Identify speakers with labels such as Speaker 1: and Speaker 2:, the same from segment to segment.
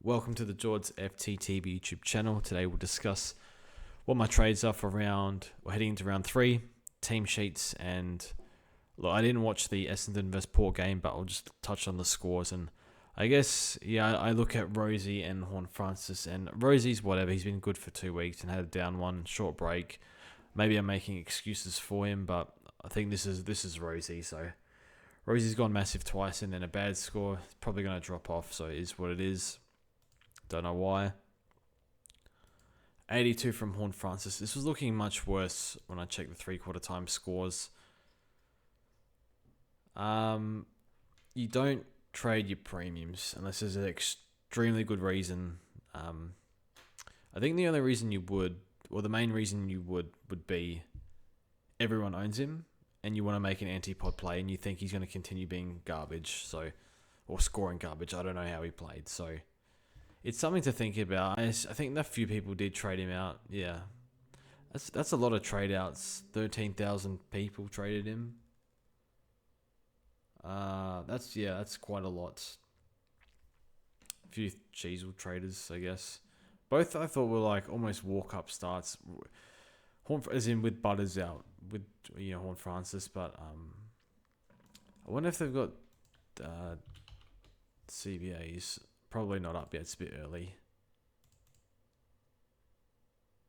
Speaker 1: welcome to the George FTTB YouTube channel. Today we'll discuss what my trades are for we're heading into round 3, team sheets, and look, I didn't watch the Essendon vs Port game, but I'll just touch on the scores. And I guess, I look at Rosie and Horne-Francis, and Rosie's whatever, he's been good for 2 weeks and had a down one, short break. Maybe I'm making excuses for him, but I think this is Rosie, so Rosie's gone massive twice and then a bad score. It's probably going to drop off, so it is what it is. Don't know why. 82 from Horne-Francis. This was looking much worse when I checked the 3/4 time scores. You don't trade your premiums unless there's an extremely good reason. I think the only reason you would, or the main reason you would be everyone owns him and you want to make an anti-pod play and you think he's going to continue being garbage, or scoring garbage. I don't know how he played, so it's something to think about. I think that few people did trade him out. Yeah, that's a lot of trade outs. 13,000 people traded him. That's quite a lot. A few Cheezel traders, I guess. Both I thought were like almost walk-up starts. As in with Butters out, with Horne-Francis, but I wonder if they've got CBAs. Probably not up yet. It's a bit early.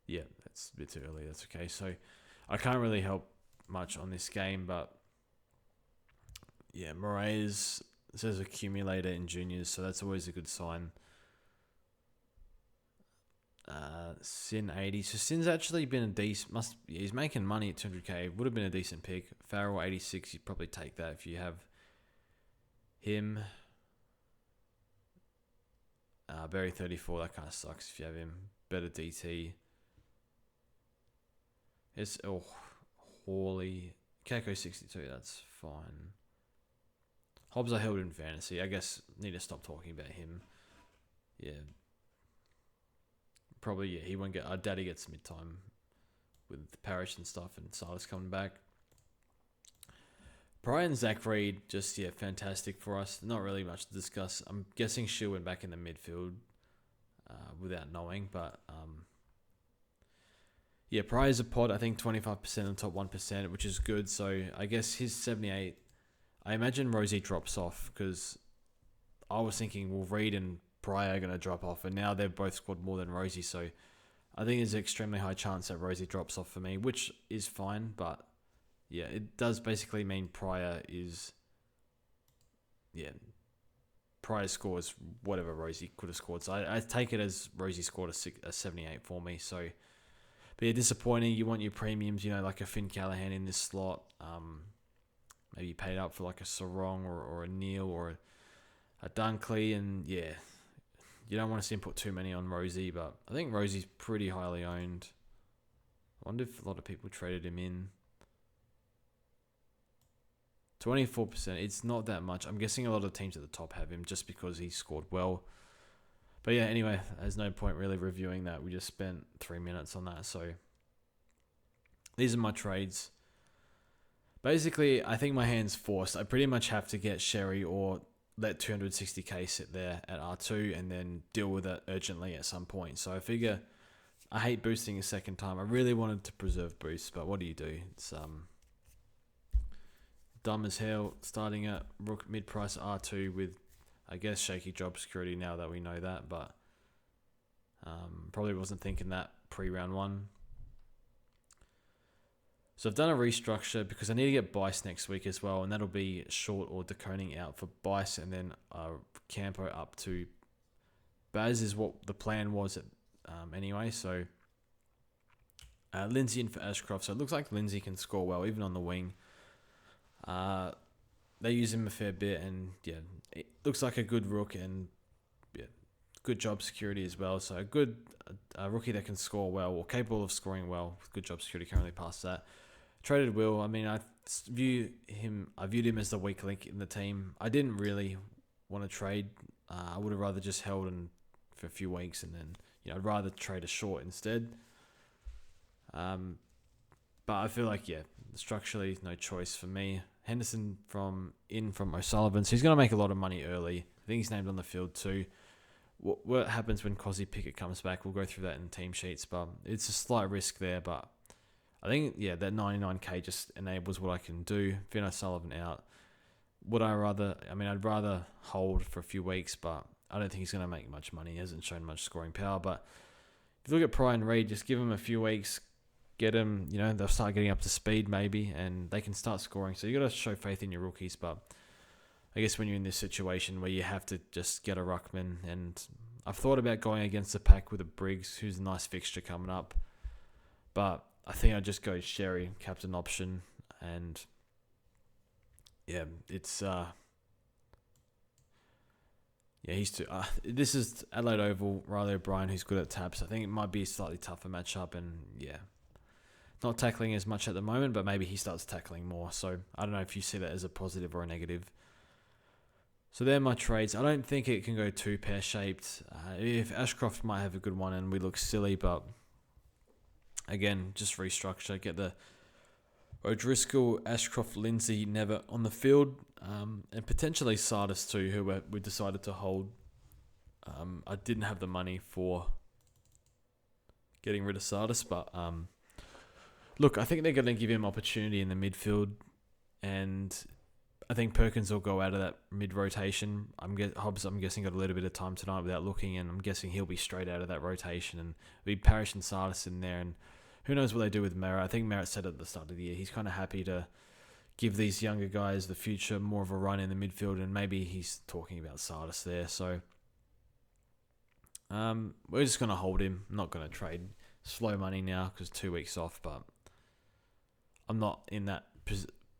Speaker 1: Yeah, that's a bit too early. That's okay. So I can't really help much on this game, but yeah, Moraes says accumulator in juniors, so that's always a good sign. Sin 80. So Sin's actually been a decent. He's making money at 200k. Would have been a decent pick. Farrell 86. You'd probably take that if you have him. Berry 34. That kind of sucks if you have him. Better DT. It's Hawley. Kako 62. That's fine. Hobbs I held in fantasy. I guess need to stop talking about him. Yeah. Probably, he won't get... Our daddy gets mid-time with Parrish and stuff and Silas coming back. Pryor and Zach Reed, just, fantastic for us. Not really much to discuss. I'm guessing Shield went back in the midfield without knowing, but... Pryor's a pod, I think 25% in the top 1%, which is good. So I guess his 78... I imagine Rosie drops off because I was thinking, well, Reed and Pryor are going to drop off, and now they've both scored more than Rosie, so I think there's an extremely high chance that Rosie drops off for me, which is fine, but it does basically mean Pryor scores whatever Rosie could have scored, so I take it as Rosie scored a 78 for me, so, but disappointing. You want your premiums, like a Finn Callahan in this slot, maybe paid up for like a Sarong or a Neil or a Dunkley, and you don't want to see him put too many on Rosie, but I think Rosie's pretty highly owned. I wonder if a lot of people traded him in. 24%, it's not that much. I'm guessing a lot of teams at the top have him just because he scored well. But anyway, there's no point really reviewing that. We just spent 3 minutes on that, so these are my trades. Basically, I think my hand's forced. I pretty much have to get Sherry or let 260k sit there at R2 and then deal with it urgently at some point. So I figure I hate boosting a second time. I really wanted to preserve boosts, but what do? It's dumb as hell starting at Rook mid-price R2 with, I guess, shaky job security now that we know that, but probably wasn't thinking that pre-round 1. So I've done a restructure because I need to get Bice next week as well, and that'll be Short or DeConing out for Bice, and then Campo up to Baz is what the plan was anyway. So Lindsay in for Ashcroft. So it looks like Lindsay can score well, even on the wing. They use him a fair bit, and it looks like a good rook and good job security as well. So a good rookie that can score well or capable of scoring well with good job security, currently past that. Traded Will. I mean, I viewed him as the weak link in the team. I didn't really want to trade. I would have rather just held for a few weeks and then I'd rather trade a short instead. But I feel like structurally no choice for me. Henderson from O'Sullivan, so he's going to make a lot of money early. I think he's named on the field too. what happens when Cozzy Pickett comes back. We'll go through that in team sheets, but it's a slight risk there. But I think, yeah, that 99k just enables what I can do. Vino Sullivan out. I'd rather hold for a few weeks, but I don't think he's going to make much money. He hasn't shown much scoring power. But if you look at Pry and Reed, just give him a few weeks, get him, they'll start getting up to speed maybe, and they can start scoring. So you got to show faith in your rookies. But I guess when you're in this situation where you have to just get a ruckman, and I've thought about going against the pack with a Briggs, who's a nice fixture coming up, but I think I'd just go Sherry, captain option, and yeah, it's he's too. This is Adelaide Oval, Riley O'Brien, who's good at taps. I think it might be a slightly tougher matchup, and yeah, not tackling as much at the moment, but maybe he starts tackling more. So I don't know if you see that as a positive or a negative. So they're my trades. I don't think it can go too pear-shaped. If Ashcroft might have a good one and we look silly, but again, just restructure. Get the O'Driscoll, Ashcroft, Lindsay, Never on the field, and potentially Sardis too, who we decided to hold. I didn't have the money for getting rid of Sardis, but look, I think they're going to give him opportunity in the midfield, and I think Perkins will go out of that mid-rotation. Hobbs, I'm guessing, got a little bit of time tonight without looking, and I'm guessing he'll be straight out of that rotation, and it'll be Parrish and Sardis in there, and who knows what they do with Merritt. I think Merritt said at the start of the year he's kind of happy to give these younger guys the future, more of a run in the midfield, and maybe he's talking about Sardis there. So we're just going to hold him. I'm not going to trade slow money now because 2 weeks off, but I'm not in that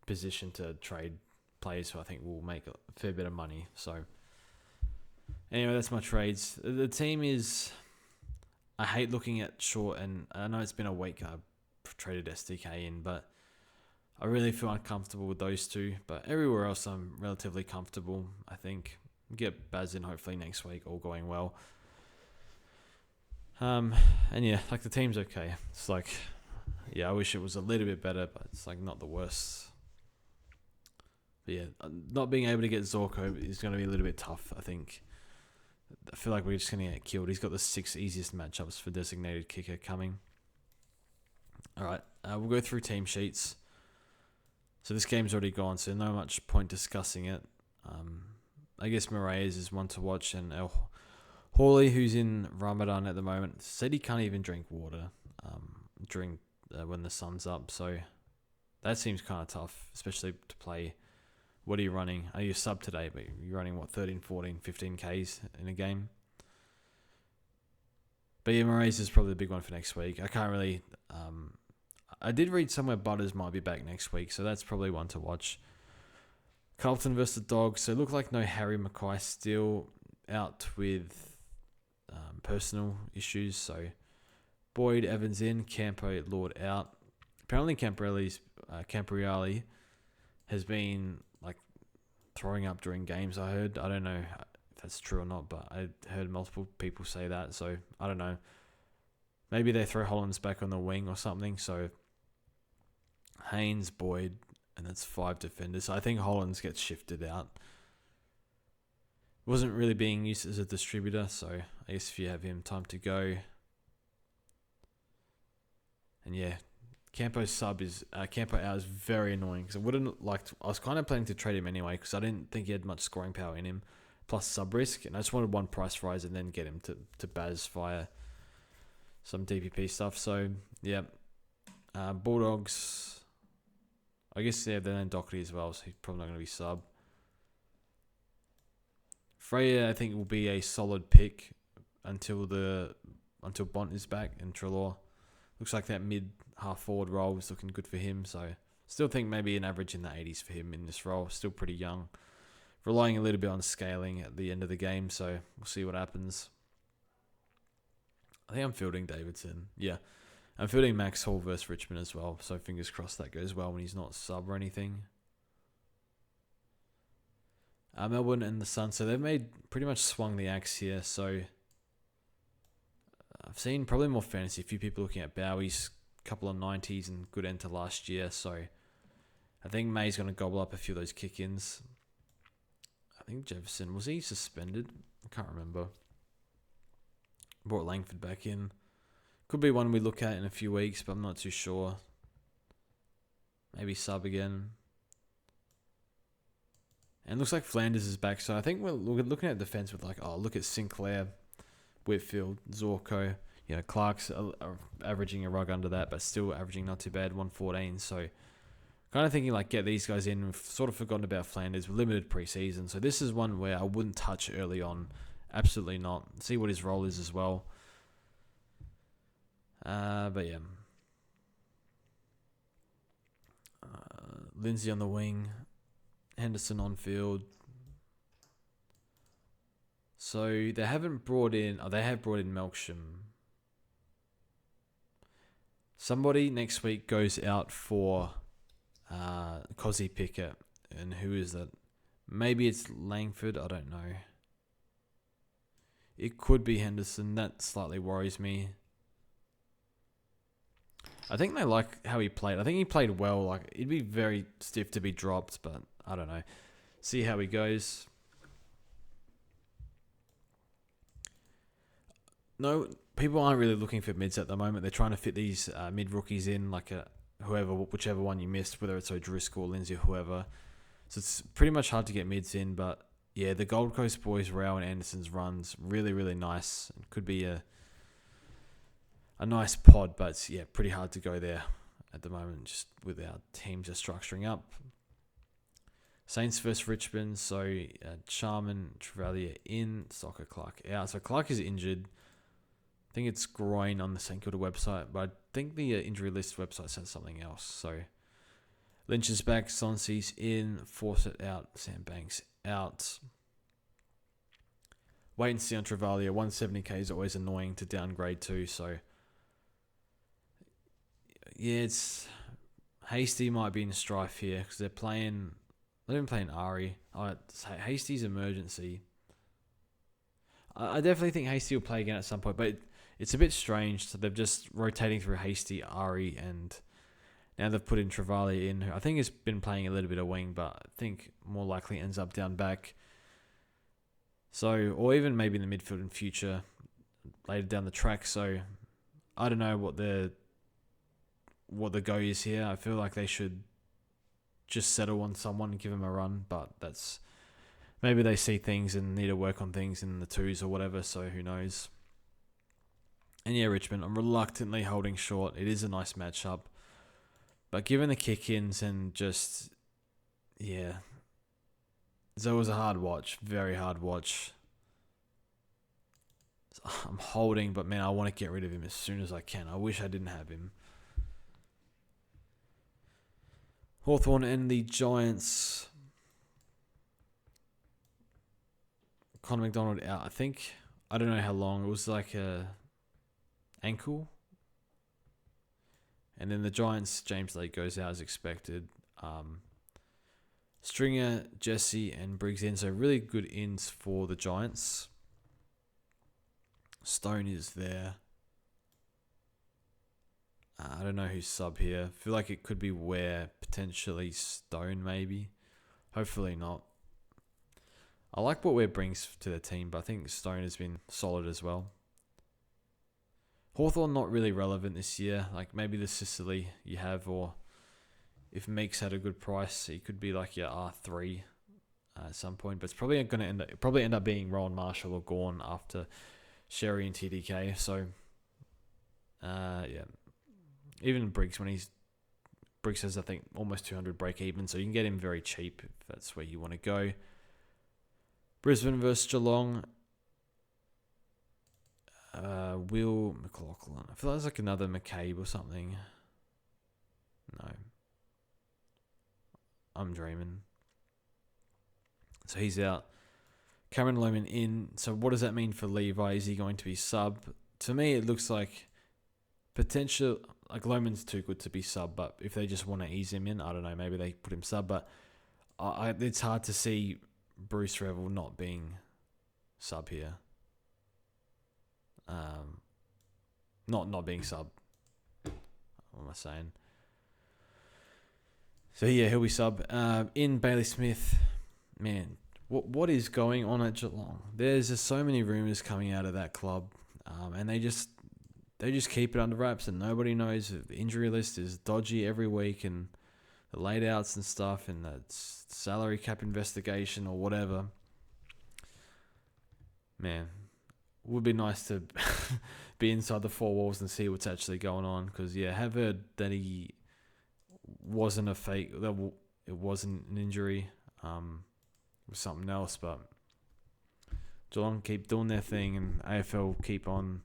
Speaker 1: position to trade players who I think will make a fair bit of money. So anyway, that's my trades. The team is, I hate looking at short, and I know it's been a week I traded SDK in, but I really feel uncomfortable with those two. But everywhere else I'm relatively comfortable. I think get Baz in hopefully next week, all going well. And yeah, like the team's okay. It's like, yeah, I wish it was a little bit better, but it's like not the worst. But yeah, not being able to get Zorko is going to be a little bit tough, I think. I feel like we're just going to get killed. He's got the 6 easiest matchups for designated kicker coming. All right, we'll go through team sheets. So this game's already gone, so no much point discussing it. I guess Moraes is one to watch, and Hawley, who's in Ramadan at the moment, said he can't even drink water during when the sun's up. So that seems kind of tough, especially to play. What are you running? Are you sub today, but you're running, 13, 14, 15 Ks in a game? But yeah, Moraes is probably the big one for next week. I can't really... I did read somewhere Butters might be back next week, so that's probably one to watch. Carlton versus the Dogs. So it looked like no Harry Mackay, still out with personal issues. So Boyd, Evans in, Campo, Lord out. Apparently Campriali has been throwing up during games, I heard. I don't know if that's true or not, but I heard multiple people say that, so I don't know. Maybe they throw Hollands back on the wing or something, so Haynes, Boyd, and that's 5 defenders. So I think Hollands gets shifted out. Wasn't really being used as a distributor, so I guess if you have him, time to go. And yeah, Campo out is very annoying because I was kind of planning to trade him anyway because I didn't think he had much scoring power in him, plus sub risk, and I just wanted one price rise and then get him to Baz via some DPP stuff. So yeah, Bulldogs. I guess they're in Doherty as well, so he's probably not going to be sub. Freya, I think, will be a solid pick until Bont is back, and Trelaw looks like that mid half forward role is looking good for him. So still think maybe an average in the 80s for him in this role. Still pretty young, relying a little bit on scaling at the end of the game. So we'll see what happens. I think I'm fielding Davidson. Yeah, I'm fielding Max Hall versus Richmond as well. So fingers crossed that goes well when he's not sub or anything. Melbourne and the Sun. So they've pretty much swung the axe here. So I've seen probably more fantasy. A few people looking at Bowie's couple of 90s and good end to last year. So I think May's going to gobble up a few of those kick-ins. I think Jefferson, was he suspended? I can't remember. Brought Langford back in. Could be one we look at in a few weeks, but I'm not too sure. Maybe sub again. And looks like Flanders is back, so I think we're looking at defense with look at Sinclair, Whitfield, Zorko. Clark's averaging a rug under that, but still averaging not too bad, 114. So kind of thinking get these guys in. We've sort of forgotten about Flanders. We're limited preseason, so this is one where I wouldn't touch early on. Absolutely not. See what his role is as well. But yeah. Lindsay on the wing. Henderson on field. So they haven't brought in... they have brought in Melksham. Somebody next week goes out for Cozzy Pickett. And who is that? Maybe it's Langford. I don't know. It could be Henderson. That slightly worries me. I think they like how he played. I think he played well. It'd be very stiff to be dropped, but I don't know. See how he goes. No, people aren't really looking for mids at the moment. They're trying to fit these mid rookies in, whichever one you missed, whether it's O'Driscoll, Lindsay, or whoever. So it's pretty much hard to get mids in, but yeah, the Gold Coast boys, Rao and Anderson's runs, really, really nice. It could be a nice pod, but it's, pretty hard to go there at the moment, just with our teams just structuring up. Saints versus Richmond, so Charman, Trevalier in, Soccer, Clark out. So Clark is injured. I think it's groin on the St Kilda website, but I think the injury list website says something else. So Lynch is back, Sonsi's in, Fawcett out, Sam Banks out. Wait and see on Travalia. 170k is always annoying to downgrade to, so yeah, it's Hasty might be in strife here because they're playing Ari. Hasty's emergency. I definitely think Hasty will play again at some point, but it's a bit strange. So they're just rotating through Hasty, Ari, and now they've put in Travalia in. I think he's been playing a little bit of wing, but I think more likely ends up down back. So, or even maybe in the midfield in future, later down the track. So, I don't know what the go is here. I feel like they should just settle on someone and give them a run, but that's maybe they see things and need to work on things in the twos or whatever, so who knows. And yeah, Richmond, I'm reluctantly holding short. It is a nice matchup, but given the kick-ins and just, Zoe was a hard watch, very hard watch. I'm holding, but man, I want to get rid of him as soon as I can. I wish I didn't have him. Hawthorn and the Giants. Conor McDonald out. I don't know how long. It was like a ankle. And then the Giants, James Lake goes out as expected. Stringer, Jesse, and Briggs in. So really good ins for the Giants. Stone is there. I don't know who's sub here. I feel like it could be Ware, potentially Stone maybe. Hopefully not. I like what Ware brings to the team, but I think Stone has been solid as well. Hawthorn not really relevant this year. Like maybe the Sicily you have, or if Meeks had a good price, he could be like your R3 at some point. But it's probably going to end up being Rowan Marshall or Gorn after Sherry and TDK. So even Briggs Briggs has I think almost 200 break even, so you can get him very cheap if that's where you want to go. Brisbane versus Geelong. Will McLaughlin. I feel like it's like another McCabe or something. No. I'm dreaming. So he's out. Cameron Lohman in. So what does that mean for Levi? Is he going to be sub? To me, it looks like potential. Like Lohman's too good to be sub, but if they just want to ease him in, I don't know. Maybe they put him sub, but it's hard to see Bruce Revel not being sub here. Not being sub. What am I saying? So yeah, he'll be sub. In Bailey Smith, man, what is going on at Geelong? There's just so many rumours coming out of that club. and they just keep it under wraps, and nobody knows. The injury list is dodgy every week, and the laid outs and stuff, and the salary cap investigation or whatever. Man, it would be nice to be inside the four walls and see what's actually going on. Because I have heard that he wasn't a fake, that it wasn't an injury, it was something else. But Geelong keep doing their thing, and AFL keep on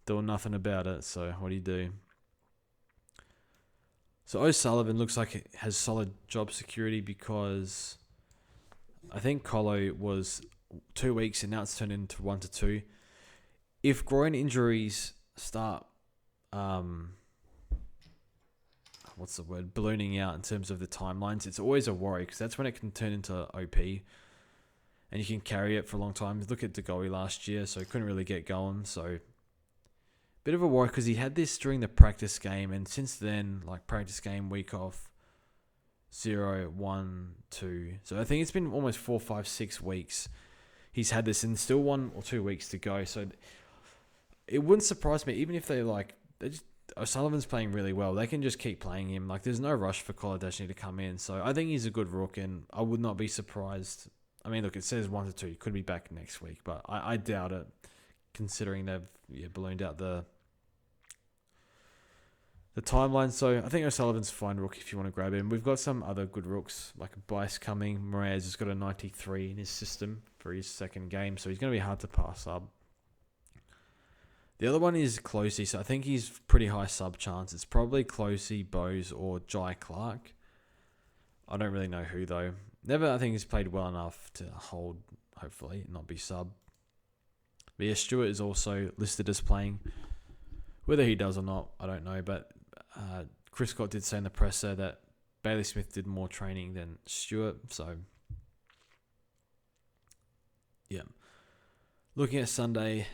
Speaker 1: doing nothing about it. So what do you do? So O'Sullivan looks like it has solid job security, because I think Colo was 2 weeks and now it's turned into 1 to 2. If groin injuries start, ballooning out in terms of the timelines, it's always a worry, because that's when it can turn into OP and you can carry it for a long time. Look at DeGoey last year, so he couldn't really get going. So bit of a worry, because he had this during the practice game, and since then, like practice game, week off, 0, 1, 2. So I think it's been almost 4, 5, 6 weeks he's had this, and still 1 or 2 weeks to go. So it wouldn't surprise me, even if O'Sullivan's playing really well, they can just keep playing him. Like, there's no rush for Kolodashny to come in. So I think he's a good rook, and I would not be surprised. I mean, look, it says 1 to 2. He could be back next week, but I doubt it, considering they've ballooned out the timeline. So I think O'Sullivan's a fine rook if you want to grab him. We've got some other good rooks, like Bice coming. Moraz has got a 93 in his system for his second game, so he's going to be hard to pass up. The other one is Closey, so I think he's pretty high sub chance. It's probably Closey, Bose, or Jai Clark. I don't really know who, though. Never, I think he's played well enough to hold, hopefully, not be sub. But yeah, Stewart is also listed as playing. Whether he does or not, I don't know, but Chris Scott did say in the presser that Bailey Smith did more training than Stewart. So, yeah. Looking at Sunday,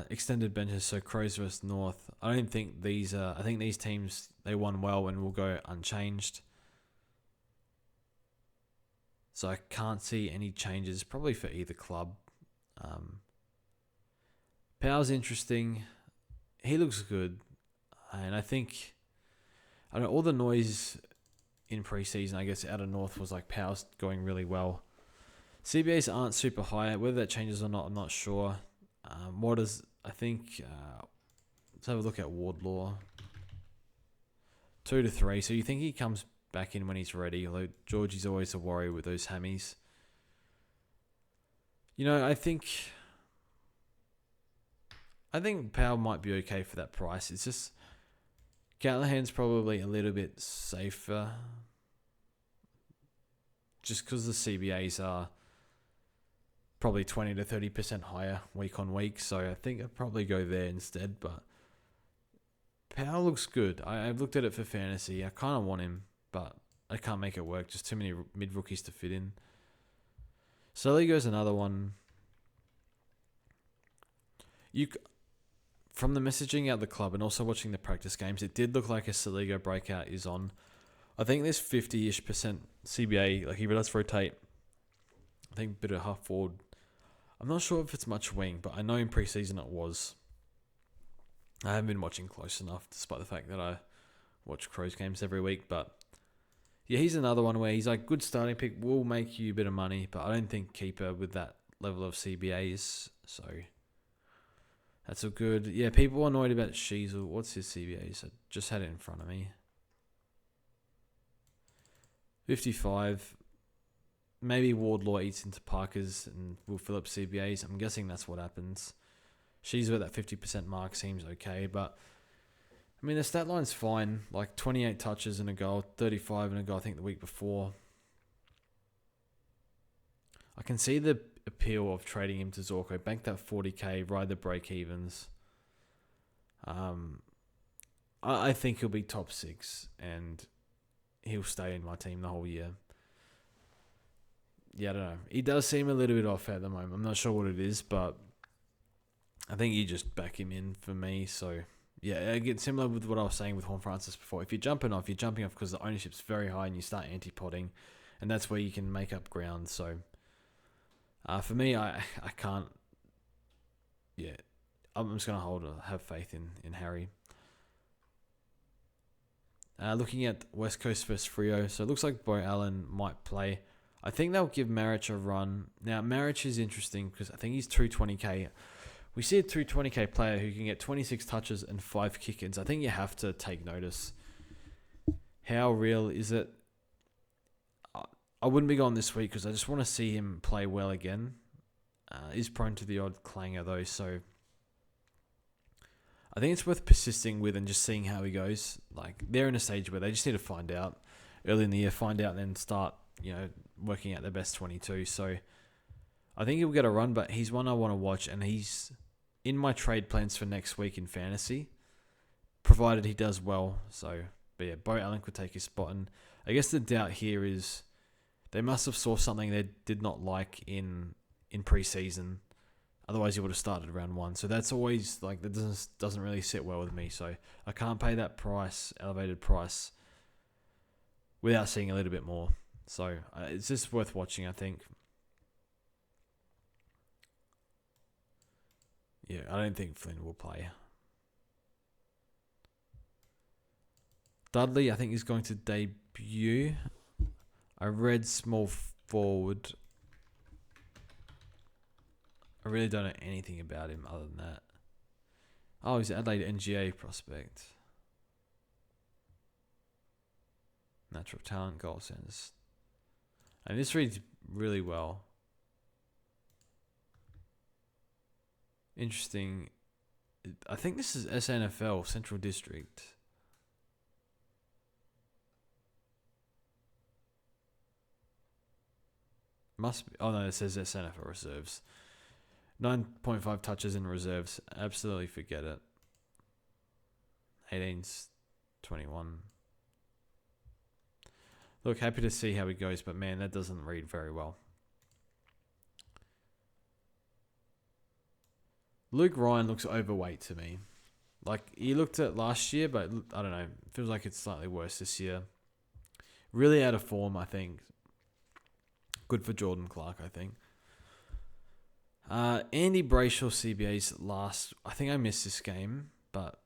Speaker 1: extended benches, so Crows versus North. I don't think these I think these teams, they won well and will go unchanged. So I can't see any changes, probably for either club. Powell's interesting. He looks good. And I think, I don't know, all the noise in preseason, I guess, out of North was like Powell's going really well. CBAs aren't super high. Whether that changes or not, I'm not sure. Let's have a look at Wardlaw. 2 to 3. So you think he comes back in when he's ready, although Georgie's always a worry with those hammies. I think Powell might be okay for that price. It's just Callahan's probably a little bit safer, just because the CBAs are probably 20 to 30% higher week on week. So I think I'd probably go there instead. But Powell looks good. I've looked at it for fantasy. I kind of want him, but I can't make it work. Just too many mid-rookies to fit in. Saligo's another one. From the messaging out the club and also watching the practice games, it did look like a Saligo breakout is on. I think there's 50-ish% CBA. Like, he does rotate, I think, a bit of half forward. I'm not sure if it's much wing, but I know in preseason it was. I haven't been watching close enough, despite the fact that I watch Crows games every week. But yeah, he's another one where he's like, good starting pick, will make you a bit of money, but I don't think keeper with that level of CBAs. So that's all good. Yeah, people are annoyed about Sheasel. What's his CBAs? I just had it in front of me. 55. Maybe Wardlaw eats into Parker's and will fill up CBAs. I'm guessing that's what happens. She's at that 50% mark, seems okay. But, I mean, the stat line's fine. Like 28 touches and a goal, 35 and a goal, I think, the week before. I can see the appeal of trading him to Zorko. Bank that 40k, ride the break-evens. I think he'll be top 6 and he'll stay in my team the whole year. Yeah, I don't know. He does seem a little bit off at the moment. I'm not sure what it is, but I think you just back him in for me. So, yeah, again, similar with what I was saying with Horn Francis before. If you're jumping off because the ownership's very high and you start anti-potting, and that's where you can make up ground. So, for me, I can't... Yeah, I'm just going to have faith in Harry. Looking at West Coast versus Freo, so it looks like Bo Allen might play. I think they'll give Marich a run. Now, Marich is interesting because I think he's 220k. We see a 220k player who can get 26 touches and 5 kick-ins. I think you have to take notice. How real is it? I wouldn't be going this week because I just want to see him play well again. He's prone to the odd clanger though, so I think it's worth persisting with and just seeing how he goes. Like, they're in a stage where they just need to find out early in the year, find out, and then start, working out their best 22. So I think he'll get a run, but he's one I want to watch, and he's in my trade plans for next week in fantasy, provided he does well. So, but yeah, Bo Allen could take his spot, and I guess the doubt here is they must have saw something they did not like in preseason. Otherwise, he would have started round 1. So that's always that doesn't really sit well with me. So I can't pay that elevated price, without seeing a little bit more. So it's just worth watching, I think. Yeah, I don't think Flynn will play. Dudley, I think, is going to debut. I read small forward. I really don't know anything about him other than that. Oh, he's an Adelaide NGA prospect. Natural talent, goal sense. And this reads really well. Interesting. I think this is SNFL, Central District. Must be. Oh no, it says SNFL reserves. 9.5 touches in reserves. Absolutely forget it. 18's 21. Look, happy to see how he goes, but man, that doesn't read very well. Luke Ryan looks overweight to me. Like, he looked at last year, but I don't know. It feels like it's slightly worse this year. Really out of form, I think. Good for Jordan Clark, I think. Andy Brayshaw CBA's last. I think I missed this game, but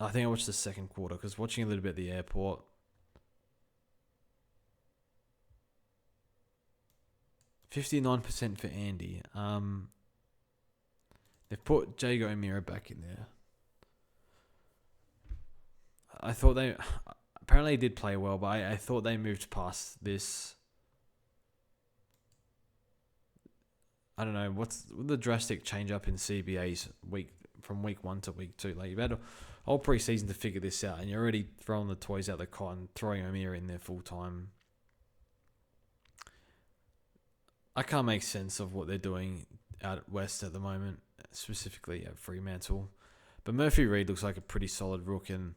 Speaker 1: I think I watched the second quarter because watching a little bit at the airport. 59% for Andy. They've put Jago O'Meara back in there. I thought they apparently did play well, but I thought they moved past this. I don't know, what's the drastic change up in CBA's from week 1 to week 2? Like, you've had a whole preseason to figure this out, and you're already throwing the toys out the cot and throwing O'Meara in there full time. I can't make sense of what they're doing out at West at the moment, specifically at Fremantle. But Murphy Reid looks like a pretty solid rook, and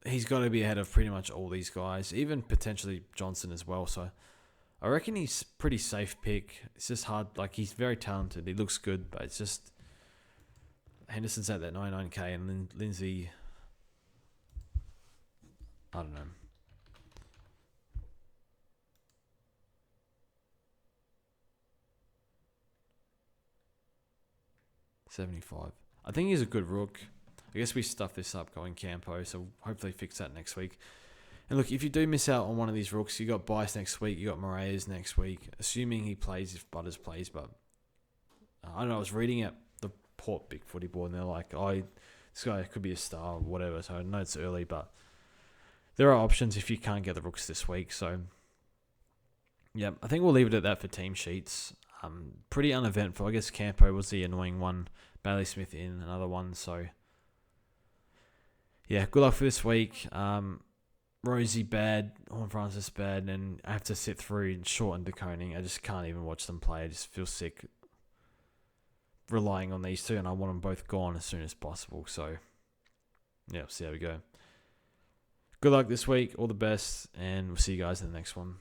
Speaker 1: he's got to be ahead of pretty much all these guys, even potentially Johnson as well. So I reckon he's a pretty safe pick. It's just hard. Like, he's very talented. He looks good, but it's just Henderson's at that 99k, and then Lindsay, I don't know. $75. I think he's a good rook. I guess we stuffed this up going Campo, so hopefully fix that next week. And look, if you do miss out on one of these rooks, you got Bice next week, you got Moraes next week, assuming he plays if Butters plays. But I don't know, I was reading at the Port Big Footy Board, and they're like, oh, this guy could be a star or whatever. So I know it's early, but there are options if you can't get the rooks this week. So yeah, I think we'll leave it at that for team sheets. Pretty uneventful. I guess Campo was the annoying one. Bailey Smith in another one. So yeah, good luck for this week. Rosie bad, Horn Francis bad, and I have to sit through Short and DeConing. I just can't even watch them play. I just feel sick relying on these two, and I want them both gone as soon as possible. So yeah, we'll see how we go. Good luck this week. All the best, and we'll see you guys in the next one.